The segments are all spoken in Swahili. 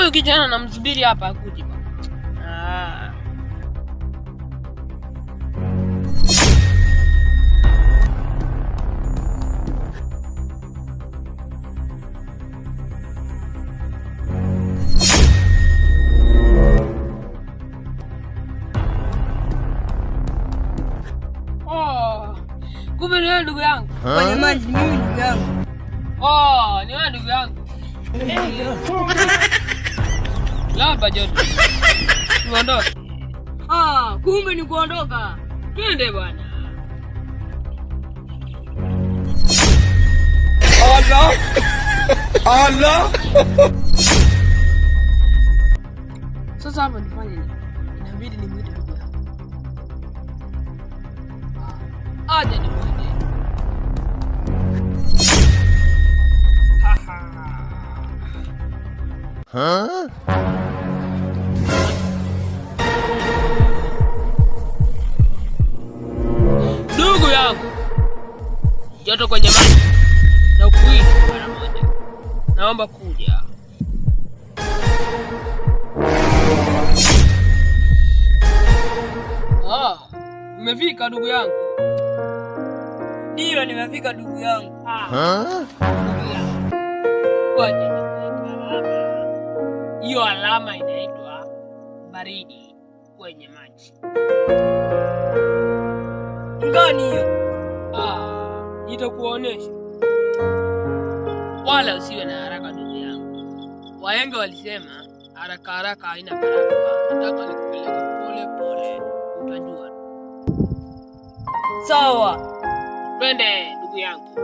huyu kijana namsubiri hapa akuje bwana. Kumbe ni wewe ndugu yangu. Kwenye maji ni mimi ndugu yangu. Ni wewe ndugu yangu. Laba joto. Tuondoke. Kumbe ni kuondoka. Twende bwana. Allah. Allah. Sasa hapa nifanye nini? Inabidi nimwite ndugu yangu. Aje nimwite. Ndugu yangu, joto kwenye maji na ukuita mara moja. Naomba kuja. Umefika ndugu yangu? Ndio nimefika ndugu yangu. Hiyo alama inaitwa baridi kwenye maji. Ngani hiyo? Nitakuonesha. Wala usiwe na haraka ndugu yangu. Wahenga walisema haraka haraka haina baraka. Nataka nikupeleke pole pole, utajua. Sawa. Twende ndugu yangu.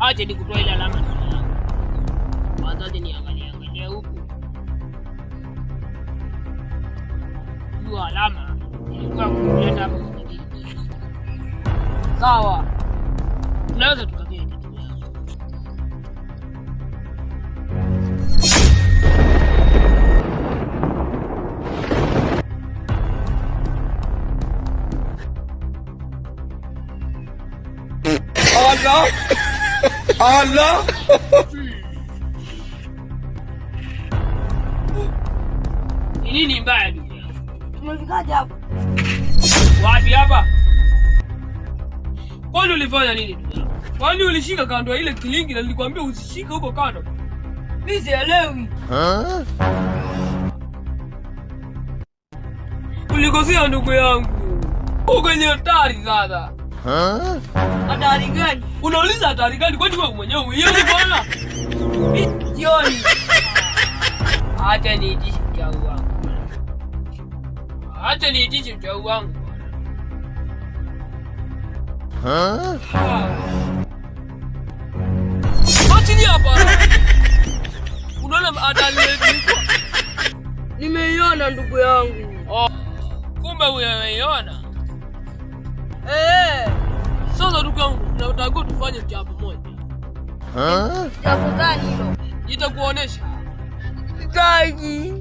Aje nikutoe ile alama ndugu yangu. Wazazi niangalie huku. Hiyo alama ilikuwa kuleta hapo. Sawa. Tunaweza tukaketi ndugu yangu. Allah. Allah. Nini mbaya ndugu yangu? Tumefikaje hapa? Wapi hapa? Kwani ulifanya nini ndugu yangu? Kwani ulishika kando ya ile kilingi na nilikwambia usishike huko kando? Mimi sielewi. Ulikosea ndugu yangu. Uko kwenye hatari sasa. Hatari gani? Unauliza hatari gani? Kwani wewe mwenyewe uione bwana? Jioni. Acha niitishe mchau wangu. Acha niitishe mchau wangu. Acha hapa. Unaona hatari yetu? Nimeiona ndugu yangu. Kumbe umeiona? Sasa ndugu yangu, tunataka tufanye jambo moja. Jambo gani hilo? Nitakuonesha. Kaji.